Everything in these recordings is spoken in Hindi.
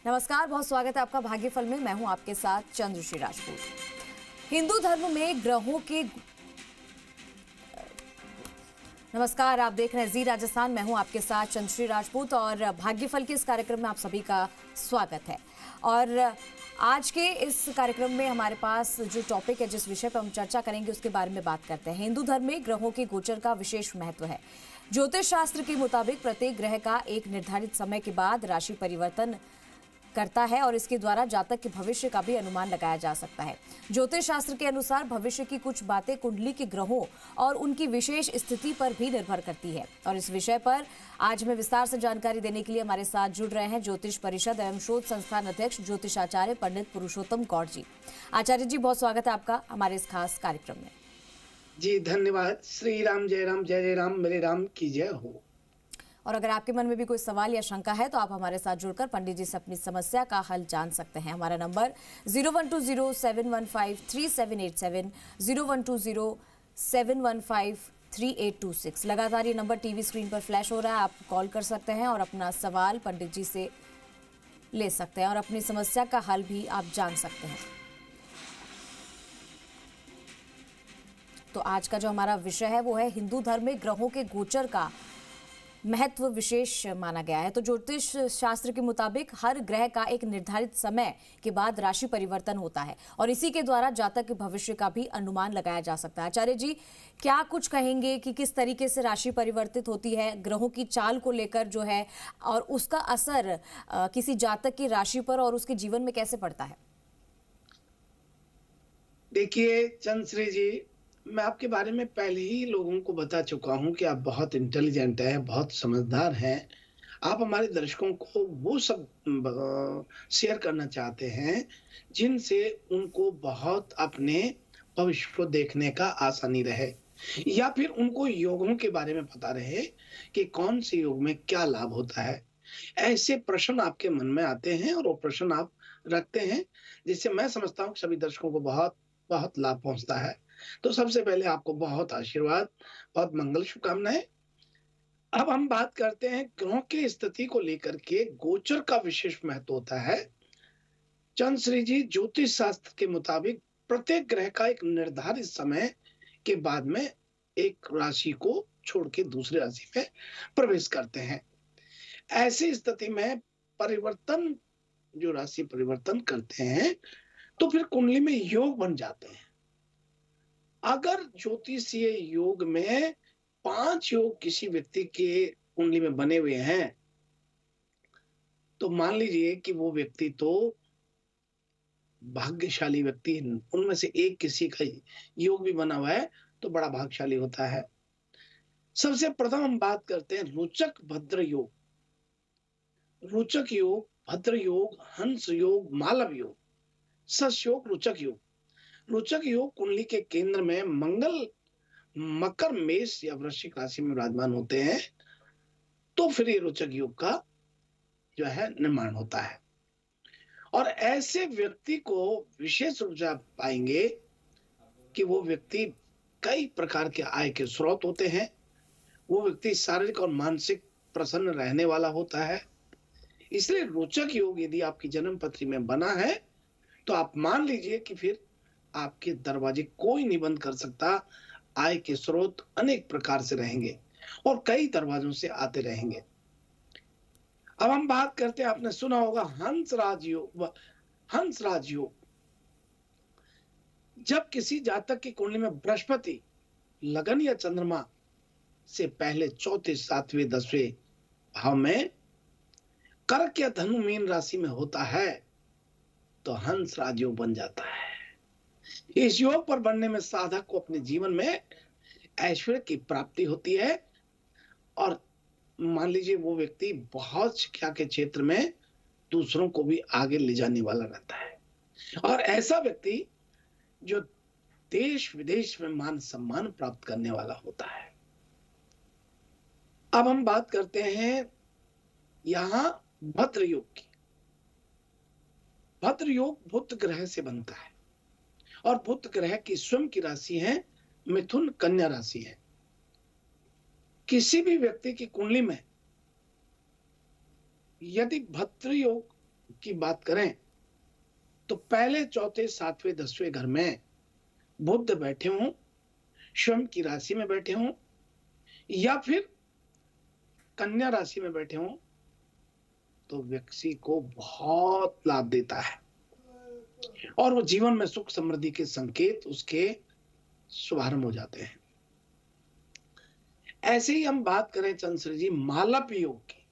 नमस्कार, बहुत स्वागत है आपका भाग्यफल में। मैं हूं आपके साथ चंद्रश्री राजपूत। हिंदू धर्म में ग्रहों के नमस्कार, आप देख रहे हैं जी राजस्थान। मैं हूं आपके साथ चंद्रश्री राजपूत और भाग्यफल के इस कार्यक्रम में आप सभी का स्वागत है। और आज के इस कार्यक्रम में हमारे पास जो टॉपिक है, जिस विषय पर हम चर्चा करेंगे उसके बारे में बात करते हैं। हिंदू धर्म में ग्रहों के गोचर का विशेष महत्व है। ज्योतिष शास्त्र के मुताबिक प्रत्येक ग्रह का एक निर्धारित समय के बाद राशि परिवर्तन करता है और इसके द्वारा जातक के भविष्य का भी अनुमान लगाया जा सकता है। ज्योतिष शास्त्र के अनुसार भविष्य की कुछ बातें कुंडली के ग्रहों और उनकी विशेष स्थिति पर भी निर्भर करती है। और इस विषय पर आज हमें विस्तार से जानकारी देने के लिए हमारे साथ जुड़ रहे हैं ज्योतिष परिषद एवं शोध संस्थान अध्यक्ष ज्योतिषाचार्य पंडित पुरुषोत्तम गौड़ जी। आचार्य जी, बहुत स्वागत है आपका हमारे इस खास कार्यक्रम में। जी धन्यवाद। श्री राम जय राम, जय जय राम, मेरे राम की जय हो। और अगर आपके मन में भी कोई सवाल या शंका है तो आप हमारे साथ जुड़कर पंडित जी से अपनी समस्या का हल जान सकते हैं। हमारा नंबर 0120715387 0120715386। लगातार ये नंबर टीवी स्क्रीन पर फ्लैश हो रहा है। आप कॉल कर सकते हैं और अपना सवाल पंडित जी से ले सकते हैं और अपनी समस्या का हल भी आप जान सकते हैं। तो आज का जो हमारा विषय है वो है हिंदू धर्म में ग्रहों के गोचर का महत्व विशेष माना गया है। तो ज्योतिष शास्त्र के मुताबिक हर ग्रह का एक निर्धारित समय के बाद राशि परिवर्तन होता है और इसी के द्वारा जातक के भविष्य का भी अनुमान लगाया जा सकता है। आचार्य जी, क्या कुछ कहेंगे कि किस तरीके से राशि परिवर्तित होती है ग्रहों की चाल को लेकर जो है, और उसका असर किसी जातक की राशि पर और उसके जीवन में कैसे पड़ता है? देखिए चंद्रश्री जी, मैं आपके बारे में पहले ही लोगों को बता चुका हूं कि आप बहुत इंटेलिजेंट हैं, बहुत समझदार हैं। आप हमारे दर्शकों को वो सब शेयर करना चाहते हैं जिनसे उनको बहुत अपने भविष्य को देखने का आसानी रहे, या फिर उनको योगों के बारे में पता रहे कि कौन से योग में क्या लाभ होता है। ऐसे प्रश्न आपके मन में आते हैं और वो प्रश्न आप रखते हैं, जिससे मैं समझता हूँ सभी दर्शकों को बहुत बहुत लाभ पहुंचता है। तो सबसे पहले आपको बहुत आशीर्वाद, बहुत मंगल शुभकामनाएं। अब हम बात करते हैं ग्रहों की स्थिति को लेकर के गोचर का विशेष महत्व होता है। चंद्रश्री जी, ज्योतिष शास्त्र के मुताबिक प्रत्येक ग्रह का एक निर्धारित समय के बाद में एक राशि को छोड़ के दूसरी राशि में प्रवेश करते हैं। ऐसी स्थिति में परिवर्तन, जो राशि परिवर्तन करते हैं तो फिर कुंडली में योग बन जाते हैं। अगर ज्योतिषीय योग में 5 योग किसी व्यक्ति के कुंडली में बने हुए हैं तो मान लीजिए कि वो व्यक्ति तो भाग्यशाली व्यक्ति है। उनमें से एक किसी का योग भी बना हुआ है तो बड़ा भाग्यशाली होता है। सबसे प्रथम हम बात करते हैं रोचक भद्र योग। रोचक योग, भद्र योग, हंस योग, मालव योग, सस योग, रोचक योग। रोचक योग कुंडली के केंद्र में मंगल मकर, मेष या वृश्चिक राशि में विराजमान होते हैं तो फिर ये रोचक योग का जो है निर्माण होता है। और ऐसे व्यक्ति को विशेष रूप से आप पाएंगे कि वो व्यक्ति कई प्रकार के आय के स्रोत होते हैं। वो व्यक्ति शारीरिक और मानसिक प्रसन्न रहने वाला होता है। इसलिए रोचक योग यदि आपकी जन्म पत्री में बना है तो आप मान लीजिए कि फिर आपके दरवाजे कोई नहीं बंद कर सकता। आय के स्रोत अनेक प्रकार से रहेंगे और कई दरवाजों से आते रहेंगे। अब हम बात करते हैं, आपने सुना होगा हंस राजयोग। हंस राजयोग जब किसी जातक की कुंडली में बृहस्पति लगन या चंद्रमा से पहले चौथे, सातवें, 10वें भाव में कर्क या धनु मीन राशि में होता है तो हंस राजयोग बन जाता है। इस योग पर बनने में साधक को अपने जीवन में ऐश्वर्य की प्राप्ति होती है और मान लीजिए वो व्यक्ति बहुत शिक्षा के क्षेत्र में दूसरों को भी आगे ले जाने वाला रहता है और ऐसा व्यक्ति जो देश विदेश में मान सम्मान प्राप्त करने वाला होता है। अब हम बात करते हैं यहां भद्र योग की। भद्र योग बुध ग्रह से बनता है और बुध ग्रह की स्वयं की राशि है मिथुन, कन्या राशि है। किसी भी व्यक्ति की कुंडली में यदि भद्र योग की बात करें तो पहले, चौथे, सातवें, 10वें घर में बुध बैठे हों, स्वयं की राशि में बैठे हों या फिर कन्या राशि में बैठे हों, तो व्यक्ति को बहुत लाभ देता है और वो जीवन में सुख समृद्धि के संकेत उसके शुभारंभ हो जाते हैं। ऐसे ही हम बात करें चंद्र जी मालव्य योग की,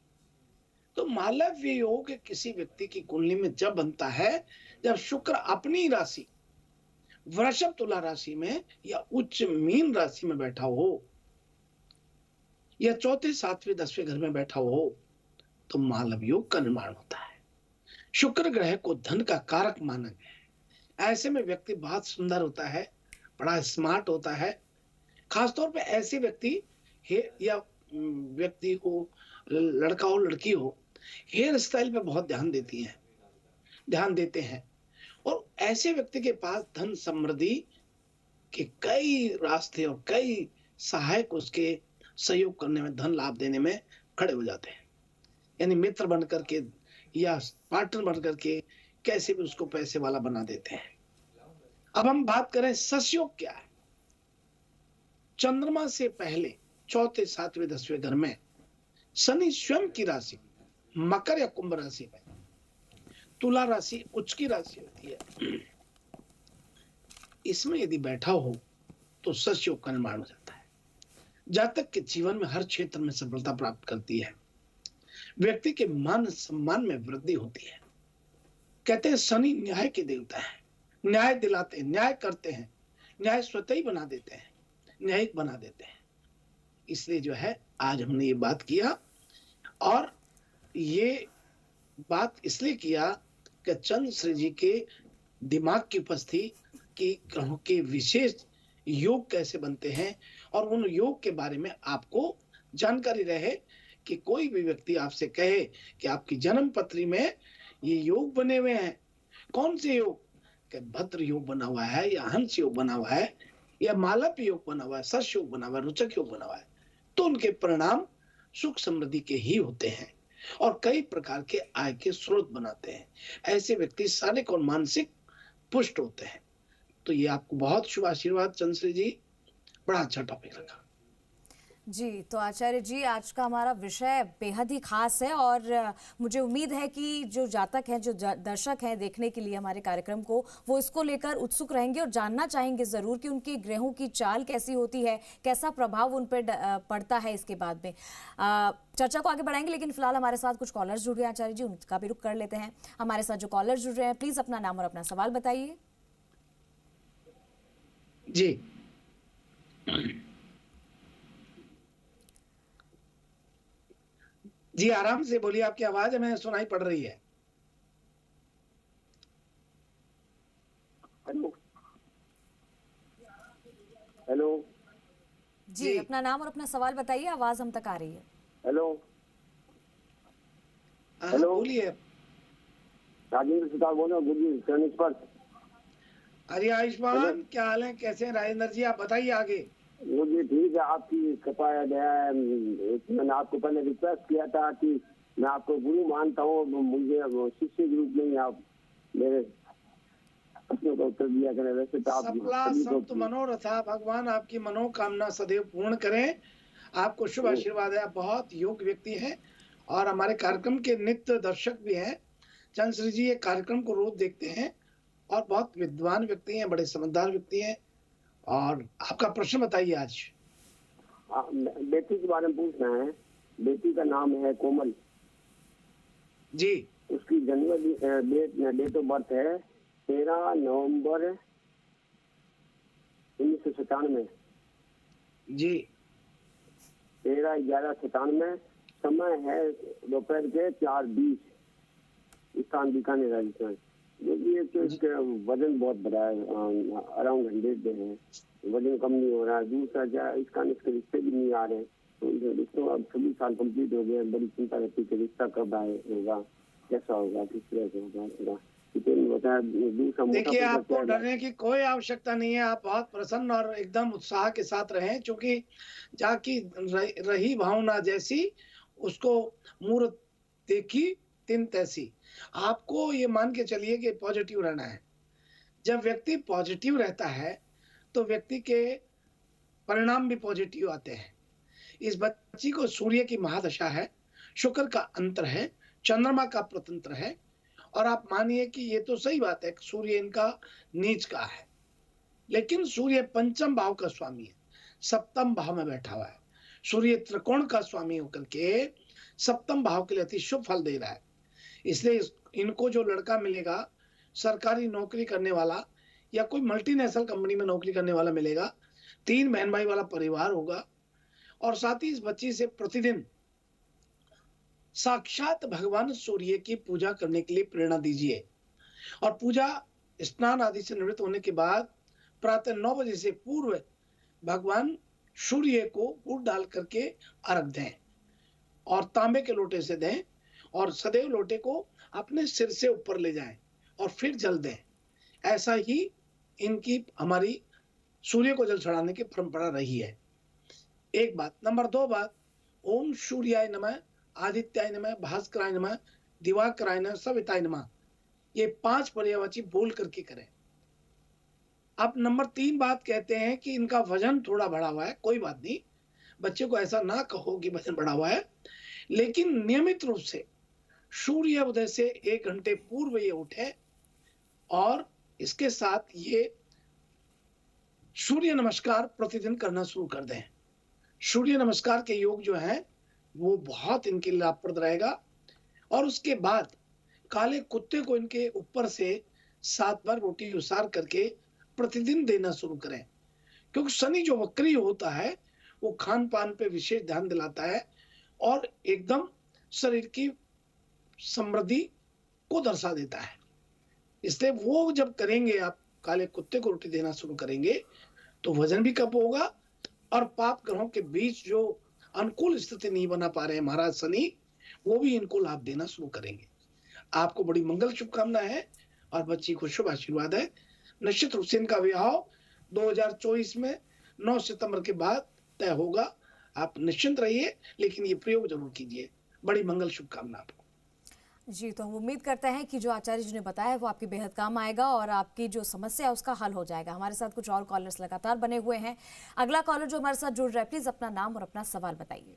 तो मालव्य योग किसी व्यक्ति की कुंडली में जब बनता है जब शुक्र अपनी राशि वृषभ तुला राशि में या उच्च मीन राशि में बैठा हो या चौथे, सातवें, 10वें घर में बैठा हो, तो मालव योग का निर्माण होता है। शुक्र ग्रह को धन का कारक माना गया है। ऐसे में व्यक्ति बहुत सुंदर होता है, बड़ा स्मार्ट होता है। खासतौर पे ऐसे व्यक्ति या व्यक्ति हो, लड़का हो लड़की हो, हेयर स्टाइल पे बहुत ध्यान देते हैं और ऐसे व्यक्ति के पास धन समृद्धि के कई रास्ते और कई सहायक उसके सहयोग करने में, धन लाभ देने में खड़े हो जाते हैं। यानी मित्र बनकर के या पार्टनर बनकर के कैसे भी उसको पैसे वाला बना देते हैं। अब हम बात करें ससयोग क्या है। चंद्रमा से पहले चौथे, सातवें, 10वें घर में शनि स्वयं की राशि मकर या कुंभ राशि में, तुला राशि उच्च की राशि होती है, इसमें यदि बैठा हो तो ससयोग का निर्माण हो जाता है। जातक के जीवन में हर क्षेत्र में सफलता प्राप्त करती है, व्यक्ति के मान सम्मान में वृद्धि होती है। कहते हैं शनि न्याय के देवता है, न्याय दिलाते हैं, न्याय करते हैं, न्याय स्वतः ही बना देते हैं, न्यायिक बना देते हैं। इसलिए जो है आज हमने ये बात किया और ये बात इसलिए किया कि चंद्र श्री जी के दिमाग की उपस्थिति की ग्रहों के विशेष योग कैसे बनते हैं और उन योग के बारे में आपको जानकारी रहे कि कोई भी व्यक्ति आपसे कहे कि आपकी जन्म पत्री में ये योग बने हुए हैं, कौन से योग, कि भद्र योग बना हुआ है या हंस योग बना हुआ है या मालव्य योग बना हुआ है, सस योग बना हुआ है, रुचक योग बना हुआ है, तो उनके परिणाम सुख समृद्धि के ही होते हैं और कई प्रकार के आय के स्रोत बनाते हैं। ऐसे व्यक्ति शारीरिक और मानसिक पुष्ट होते हैं। तो ये आपको बहुत शुभ आशीर्वाद चंद्र जी, बड़ा अच्छा टॉपिक रखा जी। तो आचार्य जी आज का हमारा विषय बेहद ही खास है और मुझे उम्मीद है कि जो जातक हैं, जो दर्शक हैं देखने के लिए हमारे कार्यक्रम को, वो इसको लेकर उत्सुक रहेंगे और जानना चाहेंगे ज़रूर कि उनके ग्रहों की चाल कैसी होती है, कैसा प्रभाव उन पर पड़ता है। इसके बाद में चर्चा को आगे बढ़ाएंगे, लेकिन फिलहाल हमारे साथ कुछ कॉलर्स जुड़ रहे हैं आचार्य जी, उनका भी रुख कर लेते हैं। हमारे साथ जो कॉलर्स जुड़ रहे हैं, प्लीज़ अपना नाम और अपना सवाल बताइए। जी जी, आराम से बोलिए, आपकी आवाज हमें सुनाई पड़ रही है। हेलो हेलो जी, अपना नाम और अपना सवाल बताइए, आवाज हम तक आ रही है। हेलो हेलो बोलिए। राजेंद्र सुतार बोल रहा हूँ। अरे आयुष्मान, क्या हाल है, कैसे हैं राजेंद्र जी, आप बताइए आगे। मुझे ठीक है, आपकी कृपा है। मैंने आपको पहले रिक्वेस्ट किया था कि मैं आपको गुरु मानता हूँ, मुझे शिष्य के रूप में ही आप मेरे प्रश्नों का उत्तर दिया करें। वैसे तो आप सफला संत मनोरथा, भगवान आपकी मनोकामना सदैव पूर्ण करें। आपको शुभ आशीर्वाद है, आप बहुत योग्य व्यक्ति हैं और हमारे कार्यक्रम के नित्य दर्शक भी हैं। चंद्र जी ये कार्यक्रम को रोज देखते हैं और बहुत विद्वान व्यक्ति हैं, बड़े समझदार व्यक्ति हैं। और आपका प्रश्न बताइए आज। बेटी के बारे में पूछना है। बेटी का नाम है कोमल जी। उसकी जन्म डेट ऑफ बर्थ है 13 नवंबर 1997 जी। 13/11/97। समय है दोपहर के 4:20। स्थान बीकानेर राजस्थान। ये तो इसका वजन बहुत बड़ा है, अराउंड 100 पे है, वजन कम नहीं हो रहा है। दूसरा इसके रिश्ते भी नहीं आ रहे, तो रिश्तों अब 26 साल कंप्लीट हो गए। बड़ी चिंता रहती है रिश्ता कब होगा, कैसा होगा, किस तरह से होगा। देखिए, आपको डरने की कोई आवश्यकता नहीं है। आप बहुत प्रसन्न और एकदम उत्साह के साथ रहें, क्योंकि जाकी रही भावना जैसी उसको मूर्त देखी तिन तैसी। आपको ये मान के चलिए कि पॉजिटिव रहना है। जब व्यक्ति पॉजिटिव रहता है तो व्यक्ति के परिणाम भी पॉजिटिव आते हैं। इस बच्ची को सूर्य की महादशा है, शुक्र का अंतर है, चंद्रमा का प्रतंत्र है, और आप मानिए कि ये तो सही बात है, सूर्य इनका नीच का है, लेकिन सूर्य पंचम भाव का स्वामी है, सप्तम भाव में बैठा हुआ है। सूर्य त्रिकोण का स्वामी होकर के सप्तम भाव के लिए अति शुभ फल दे रहा है। इसलिए इनको जो लड़का मिलेगा, सरकारी नौकरी करने वाला या कोई मल्टीनेशनल कंपनी में नौकरी करने वाला मिलेगा, 3 बहन भाई वाला परिवार होगा, और साथ ही इस बच्ची से प्रतिदिन साक्षात भगवान सूर्य की पूजा करने के लिए प्रेरणा दीजिए। और पूजा स्नान आदि से निवृत्त होने के बाद प्रातः 9 बजे से पूर्व भगवान सूर्य को गुड़ डाल करके अर्घ दें, और तांबे के लोटे से दें, और सदैव लोटे को अपने सिर से ऊपर ले जाएं और फिर जल दें। ऐसा ही इनकी हमारी सूर्य को जल चढ़ाने की परंपरा रही है। एक बात। नंबर 2 बात, ओम सूर्याय नमः, आदित्याय नमः, भास्कराय नमः, दिवाकराय नमः, सविताय नमः, ये 5 पर्यायवाची बोल करके करें। अब नंबर 3 बात कहते हैं कि इनका वजन थोड़ा बढ़ा हुआ है, कोई बात नहीं, बच्चे को ऐसा ना कहो कि वजन बढ़ा हुआ है, लेकिन नियमित रूप से सूर्य उदय से 1 घंटे पूर्व ये उठे, और इसके साथ ये सूर्य नमस्कार प्रतिदिन करना शुरू कर दें। सूर्य नमस्कार के योग जो है वो बहुत इनके लिए लाभप्रद रहेगा। और उसके बाद काले कुत्ते को इनके ऊपर से 7 बार रोटी उसार करके प्रतिदिन देना शुरू करें, क्योंकि शनि जो वक्री होता है वो खान पान पे विशेष ध्यान दिलाता है और एकदम शरीर की समृद्धि को दर्शा देता है। इसलिए वो जब करेंगे, आप काले कुत्ते को रोटी देना शुरू करेंगे, तो वजन भी कम होगा, और पाप ग्रहों के बीच जो अनुकूल स्थिति नहीं बना पा रहे हैं महाराज शनि, वो भी इनको लाभ देना शुरू करेंगे। आपको बड़ी मंगल शुभकामना है और बच्ची को शुभ आशीर्वाद है। निश्चित रूप से इनका विवाह 2024 में 9 सितंबर के बाद तय होगा। आप निश्चिंत रहिए, लेकिन ये प्रयोग जरूर कीजिए। बड़ी मंगल शुभकामना आपको। जी, तो हम उम्मीद करते हैं कि जो आचार्य जी ने बताया है वो आपके बेहद काम आएगा और आपकी जो समस्या है उसका हल हो जाएगा। हमारे साथ कुछ और कॉलर्स लगातार बने हुए हैं। अगला कॉलर जो हमारे साथ जुड़ रहा है, प्लीज अपना नाम और अपना सवाल बताइए।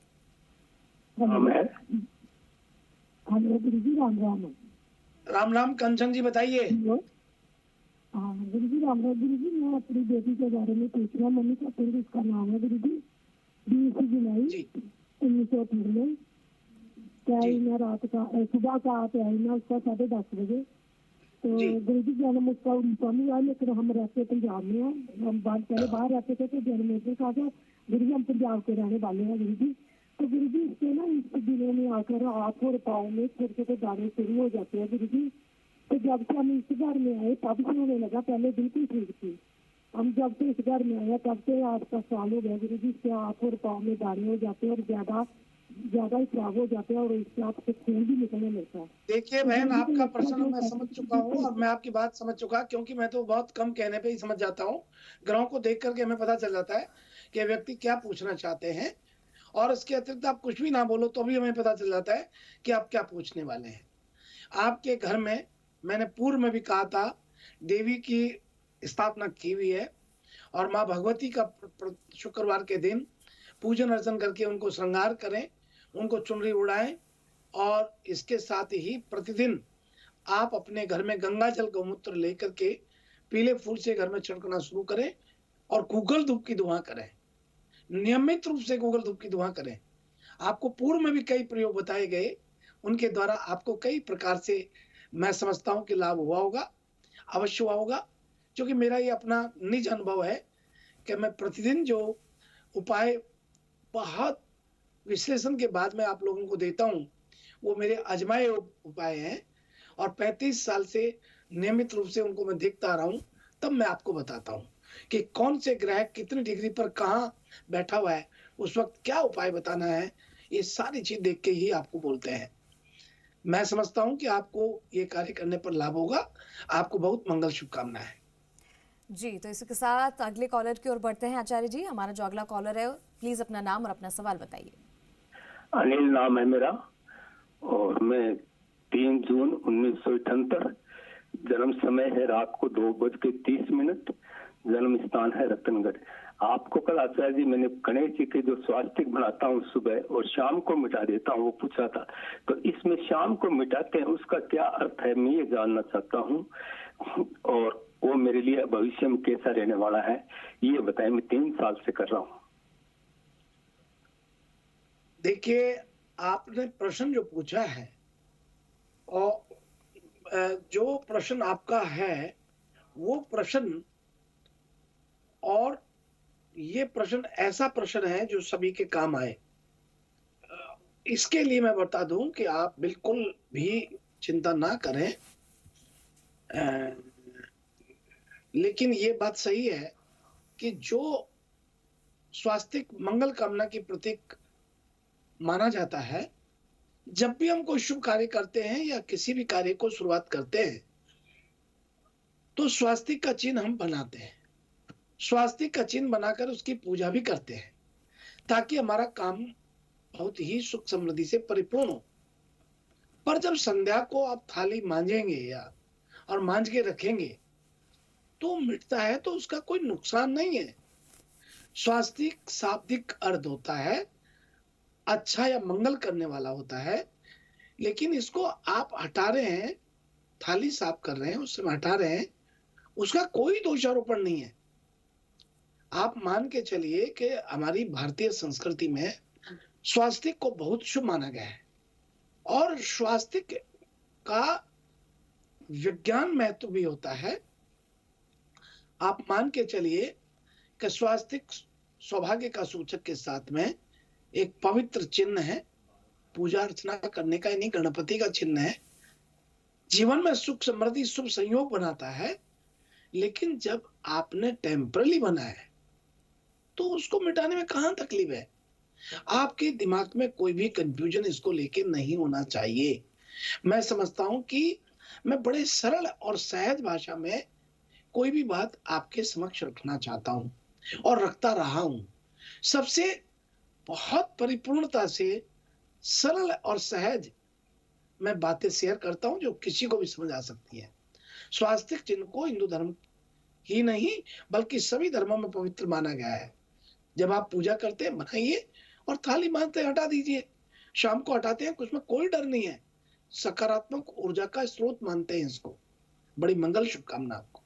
राम राम कंचन जी, बताइए। गुरु जी राम राम। गुरु जी, मैं अपनी बेटी के बारे में पूछ रहा हूँ। मम्मी का पिंड उसका नाम है गुरु जी, 20 जुलाई 1998। मैं रात का सुबह का ना उसका 10:30 बजे। तो गुरु जी जन्म उसका उड़ीसा में हुआ, लेकिन हम रहते पंजाब में हैं। हम पहले बाहर रहते थे, तो जन्म उधर का था। गुरु जी हम पंजाब के रहने वाले हैं गुरु जी। तो गुरु जी इसके ना इस दिनों में आकर हाथ और पाँव में छोटे छोटे दाने शुरू हो जाते हैं गुरु जी। तो जब से हम इस घर में आए तब से होने लगा, पहले बिल्कुल ठीक थी। हम जब से इस घर में आए तब से 8 साल हो गया गुरु जी। इसके हाथ और पाँव में दाने हो जाते हैं और ज्यादा ही खराब हो जाते हैं, और इससे आपसे खून भी निकलने लगता है। देखिए बहन, आपका प्रश्न मैं समझ चुका हूँ और मैं आपकी बात समझ चुका, क्योंकि मैं तो बहुत कम कहने पे ही समझ जाता हूँ। ग्रहों को देख करके हमें पता चल जाता है कि व्यक्ति क्या पूछना चाहते हैं, और इसके अतिरिक्त आप कुछ भी ना बोलो तो भी हमें पता चल जाता है कि आप क्या पूछने वाले हैं। आपके घर में मैंने पूर्व में भी कहा था, देवी की स्थापना की हुई है, और माँ भगवती का शुक्रवार के दिन पूजन अर्चन करके उनको श्रृंगार करें, उनको चुनरी उड़ाएं, और इसके साथ ही प्रतिदिन आप अपने घर में गंगा जल गौमूत्र लेकर के पीले फूल से घर में छिड़कना शुरू करें, और गूगल धूप की दुआ करें। नियमित रूप से गूगल धूप की दुआ करें। आपको पूर्व में भी कई प्रयोग बताए गए, उनके द्वारा आपको कई प्रकार से मैं समझता हूं कि लाभ हुआ होगा, अवश्य हुआ होगा, क्योंकि मेरा ये अपना निज अनुभव है कि मैं प्रतिदिन जो उपाय बहुत विश्लेषण के बाद में आप लोगों को देता हूं, वो मेरे आजमाए उपाय हैं, और 35 साल से नियमित रूप से उनको मैं देखता आ रहा हूं। तब मैं आपको बताता हूं कि कौन से ग्रह कितनी डिग्री पर कहाँ बैठा हुआ है, उस वक्त क्या उपाय बताना है, ये सारी चीज देख के ही आपको बोलते हैं। मैं समझता हूं कि आपको ये कार्य करने पर लाभ होगा। आपको बहुत मंगल शुभकामनाएं है जी। तो इसी के साथ अगले कॉलर की ओर बढ़ते हैं आचार्य जी। हमारा जो अगला कॉलर है, प्लीज अपना नाम और अपना सवाल बताइए। अनिल नाम है मेरा, और मैं 3 जून 1978। जन्म समय है रात को 2:30। जन्म स्थान है रतनगढ़। आपको कल आचार्य जी मैंने गणेश जी के जो स्वास्तिक बनाता हूँ सुबह और शाम को मिटा देता हूँ वो पूछा था, तो इसमें शाम को मिटाते हैं उसका क्या अर्थ है मैं ये जानना चाहता हूँ, और वो मेरे लिए भविष्य में कैसा रहने वाला है ये बताएं। मैं 3 साल से कर रहा हूँ। देखिए, आपने प्रश्न जो पूछा है और जो प्रश्न आपका है वो प्रश्न, और ये प्रश्न ऐसा प्रश्न है जो सभी के काम आए। इसके लिए मैं बता दूं कि आप बिल्कुल भी चिंता ना करें, लेकिन ये बात सही है कि जो स्वास्तिक मंगल कामना की प्रतीक माना जाता है, जब भी हम कोई शुभ कार्य करते हैं या किसी भी कार्य को शुरुआत करते हैं तो स्वास्तिक का चिन्ह हम बनाते हैं। स्वास्तिक का चिन्ह बनाकर उसकी पूजा भी करते हैं ताकि हमारा काम बहुत ही सुख समृद्धि से परिपूर्ण हो। पर जब संध्या को आप थाली मांजेंगे या और मांज के रखेंगे तो मिटता है तो उसका कोई नुकसान नहीं है। स्वास्तिक शाब्दिक अर्थ होता है, अच्छा या मंगल करने वाला होता है, लेकिन इसको आप हटा रहे हैं, थाली साफ कर रहे हैं, उससे हटा रहे हैं, उसका कोई दोषारोपण नहीं है। आप मान के चलिए कि हमारी भारतीय संस्कृति में स्वास्तिक को बहुत शुभ माना गया है और स्वास्तिक का विज्ञान महत्व भी होता है। आप मान के चलिए कि स्वास्तिक सौभाग्य का सूचक के साथ में एक पवित्र चिन्ह है, पूजा अर्चना करने का, यानी गणपति का चिन्ह है, जीवन में सुख समृद्धि शुभ संयोग बनाता है। लेकिन जब आपने टेम्परली बनाया है तो उसको मिटाने में कहां तकलीफ है। आपके दिमाग में कोई भी कंफ्यूजन इसको लेके नहीं होना चाहिए। मैं समझता हूं कि मैं बड़े सरल और सहज भाषा में कोई भी बात आपके समक्ष रखना चाहता हूं और रखता रहा हूं। सबसे बहुत परिपूर्णता से सरल और सहज मैं बातें शेयर करता हूं जो किसी को भी समझ आ सकती है। स्वास्तिक चिन्ह को हिंदू धर्म ही नहीं बल्कि सभी धर्मों में पवित्र माना गया है। जब आप पूजा करते हैं बनाइए और थाली मानते हटा दीजिए, शाम को हटाते हैं, उसमें कोई डर नहीं है। सकारात्मक ऊर्जा का स्रोत मानते हैं इसको। बड़ी मंगल शुभकामना आपको।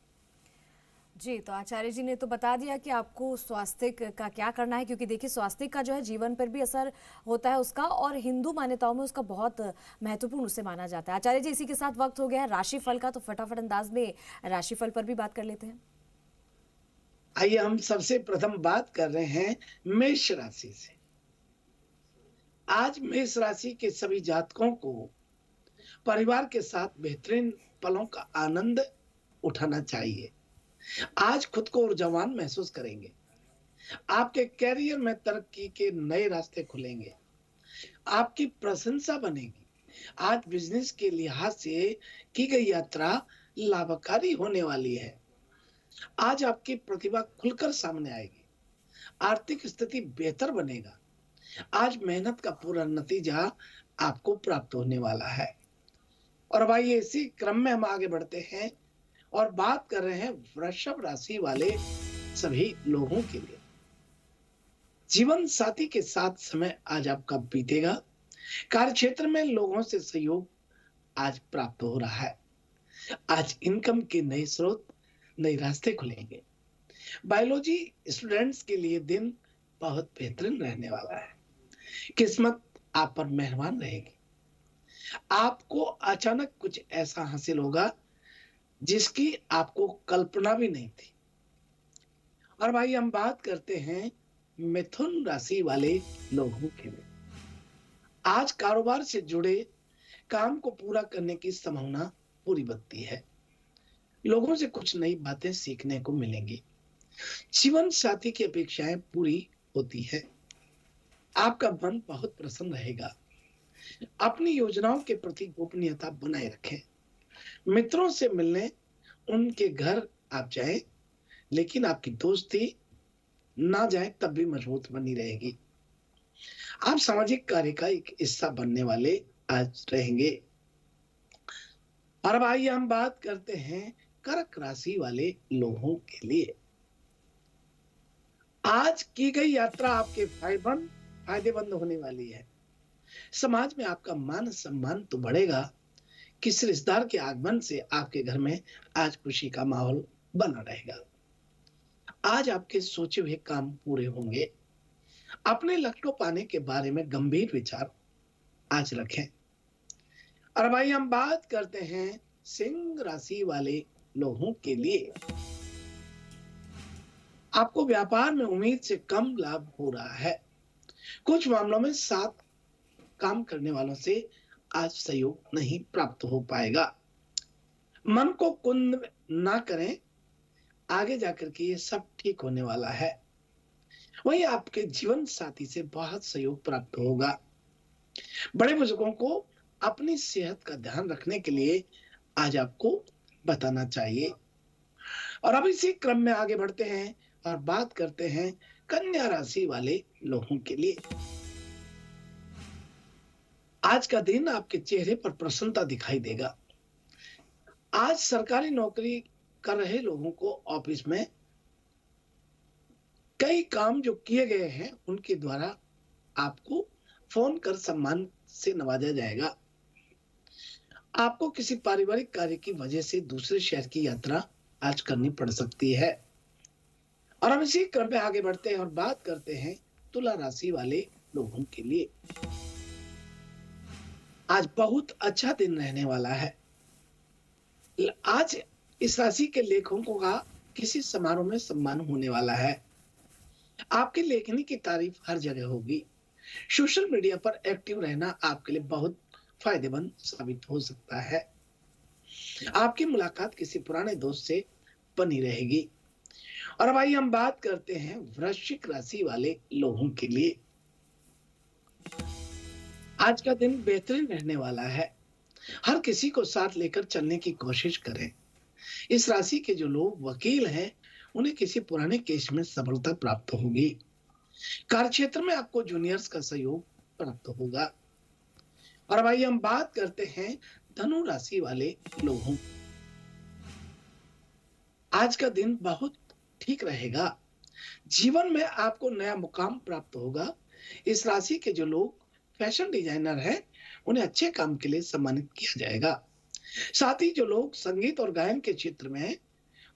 जी, तो आचार्य जी ने तो बता दिया कि आपको स्वास्तिक का क्या करना है, क्योंकि देखिए स्वास्तिक का जो है जीवन पर भी असर होता है उसका, और हिंदू मान्यताओं में उसका बहुत महत्वपूर्ण उसे माना जाता है। आचार्य जी, इसी के साथ वक्त हो गया है राशिफल का, तो फटाफट अंदाज में राशिफल पर भी बात कर लेते हैं। आइए हम सबसे प्रथम बात कर रहे हैं मेष राशि से। आज मेष राशि के सभी जातकों को परिवार के साथ बेहतरीन पलों का आनंद उठाना चाहिए। आज खुद को ऊर्जावान महसूस करेंगे। आपके कैरियर में तरक्की के नए रास्ते खुलेंगे। आपकी प्रशंसा बनेगी। आज बिजनेस के लिहाज से की गई यात्रा लाभकारी होने वाली है। आज आपकी प्रतिभा खुलकर सामने आएगी। आर्थिक स्थिति बेहतर बनेगा। आज मेहनत का पूरा नतीजा आपको प्राप्त होने वाला है। और अब आइए इसी क्रम में हम आगे बढ़ते हैं और बात कर रहे हैं वृषभ राशि वाले सभी लोगों के लिए। जीवन साथी के साथ समय आज आपका बीतेगा। कार्य क्षेत्र में लोगों से सहयोग आज प्राप्त हो रहा है। आज इनकम के नए स्रोत, नए रास्ते खुलेंगे। बायोलॉजी स्टूडेंट्स के लिए दिन बहुत बेहतरीन रहने वाला है। किस्मत आप पर मेहरबान रहेगी। आपको अचानक कुछ ऐसा हासिल होगा जिसकी आपको कल्पना भी नहीं थी। और भाई हम बात करते हैं मिथुन राशि वाले लोगों के लिए। आज कारोबार से जुड़े काम को पूरा करने की संभावना पूरी बनती है। लोगों से कुछ नई बातें सीखने को मिलेंगी। जीवन साथी की अपेक्षाएं पूरी होती है। आपका मन बहुत प्रसन्न रहेगा। अपनी योजनाओं के प्रति गोपनीयता बनाए रखें। मित्रों से मिलने उनके घर आप जाएं, लेकिन आपकी दोस्ती ना जाए तब भी मजबूत बनी रहेगी। आप सामाजिक कार्य का एक हिस्सा बनने वाले आज रहेंगे। और अब आइए हम बात करते हैं कर्क राशि वाले लोगों के लिए। आज की गई यात्रा आपके फायदेमंद होने वाली है। समाज में आपका मान सम्मान तो बढ़ेगा। किसी रिश्तेदार के आगमन से आपके घर में आज खुशी का माहौल बना रहेगा। आज आपके सोचे हुए काम पूरे होंगे। अपने लक्ष्य को पाने के बारे में गंभीर विचार आज रखें। और भाई हम बात करते हैं सिंह राशि वाले लोगों के लिए। आपको व्यापार में उम्मीद से कम लाभ हो रहा है। कुछ मामलों में साथ काम करने वालों से आज सहयोग नहीं प्राप्त हो पाएगा। मन को कुंद ना करें, आगे जाकर के ये सब ठीक होने वाला है। वही आपके जीवन साथी से बहुत सहयोग प्राप्त होगा। बड़े बुजुर्गों को अपनी सेहत का ध्यान रखने के लिए आज आपको बताना चाहिए। और अब इसी क्रम में आगे बढ़ते हैं और बात करते हैं कन्या राशि वाले लोगों के लिए। आज का दिन आपके चेहरे पर प्रसन्नता दिखाई देगा। आज सरकारी नौकरी कर रहे लोगों को ऑफिस में कई काम जो किए गए हैं उनके द्वारा आपको फोन कर सम्मान से नवाजा जाएगा। आपको किसी पारिवारिक कार्य की वजह से दूसरे शहर की यात्रा आज करनी पड़ सकती है। और हम इसी क्रम में आगे बढ़ते हैं और बात करते हैं तुला राशि वाले लोगों के लिए। आज बहुत अच्छा दिन रहने वाला है। आज इस राशि के लेखकों का किसी समारोह में सम्मान होने वाला है। आपकी लेखनी की तारीफ हर जगह होगी। सोशल मीडिया पर एक्टिव रहना आपके लिए बहुत फायदेमंद साबित हो सकता है। आपकी मुलाकात किसी पुराने दोस्त से बनी रहेगी। और अब आइए हम बात करते हैं वृश्चिक राशि वाले लोगों के लिए। आज का दिन बेहतरीन रहने वाला है। हर किसी को साथ लेकर चलने की कोशिश करें। इस राशि के जो लोग वकील हैं उन्हें किसी पुराने केस में सफलता प्राप्त होगी। कार्यक्षेत्र में आपको जूनियर्स का सहयोग प्राप्त होगा। और भाई हम बात करते हैं धनु राशि वाले लोगों। आज का दिन बहुत ठीक रहेगा। जीवन में आपको नया मुकाम प्राप्त होगा। इस राशि के जो लोग फैशन डिजाइनर हैं उन्हें अच्छे काम के लिए सम्मानित किया जाएगा। साथ ही जो लोग संगीत और गायन के क्षेत्र में हैं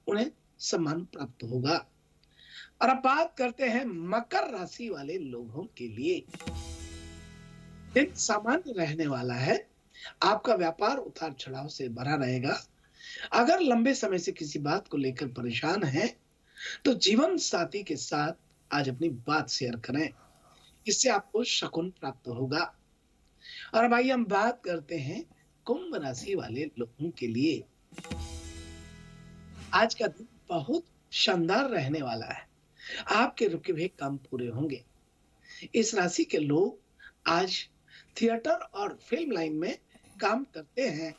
उन्हें सम्मान प्राप्त होगा। और अब बात करते हैं मकर राशि वाले लोगों के लिए। दिन सामान्य रहने वाला है। आपका व्यापार उतार चढ़ाव से भरा रहेगा। अगर लंबे समय से किसी बात को लेकर परेशान हैं तो जीवन साथी के साथ आज अपनी बात शेयर करें। इससे आपको शकुन प्राप्त होगा। और भाई हम बात करते हैं कुंभ राशि वाले लोगों के लिए। आज का दिन बहुत शानदार रहने वाला है। आपके रुके हुए काम पूरे होंगे। इस राशि के लोग आज थिएटर और फिल्म लाइन में काम करते हैं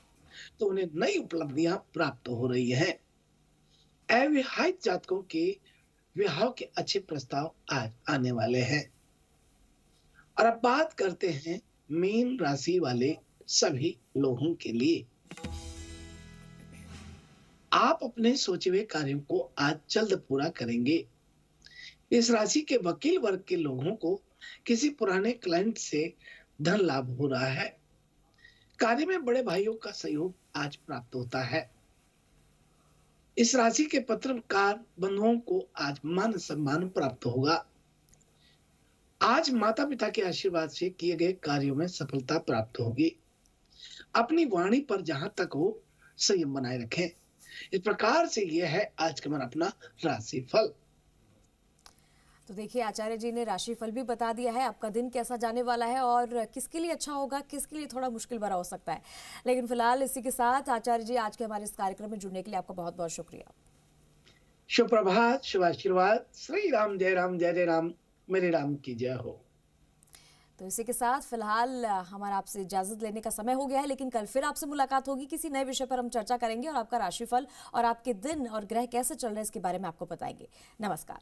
तो उन्हें नई उपलब्धियां प्राप्त हो रही हैं। अविवाहित जातकों के विवाह के अच्छे प्रस्ताव आज आने वाले हैं। और अब बात करते हैं मीन राशि वाले सभी लोगों के लिए। आप अपने सोचे हुए कार्यों को आज जल्द पूरा करेंगे। इस राशि के वकील वर्ग के लोगों को किसी पुराने क्लाइंट से धन लाभ हो रहा है। कार्य में बड़े भाइयों का सहयोग आज प्राप्त होता है। इस राशि के पत्रकार बंधुओं को आज मान सम्मान प्राप्त होगा। आज माता पिता के आशीर्वाद से किए गए कार्यों में सफलता प्राप्त होगी। अपनी वाणी पर जहां तक हो संयम बनाए रखें। इस प्रकार से यह है आज का हमारा अपना राशिफल। तो देखिए आचार्य जी ने राशिफल भी बता दिया है आपका दिन कैसा जाने वाला है और किसके लिए अच्छा होगा, किसके लिए थोड़ा मुश्किल भरा हो सकता है। लेकिन फिलहाल इसी के साथ आचार्य जी आज के हमारे इस कार्यक्रम में जुड़ने के लिए आपका बहुत बहुत शुक्रिया। शुभ प्रभात, शुभ आशीर्वाद। श्री राम जय राम, जय जय राम, मेरे राम की जय हो। तो इसी के साथ फिलहाल हमारा आपसे इजाजत लेने का समय हो गया है, लेकिन कल फिर आपसे मुलाकात होगी। किसी नए विषय पर हम चर्चा करेंगे और आपका राशिफल और आपके दिन और ग्रह कैसे चल रहे हैं इसके बारे में आपको बताएंगे। नमस्कार।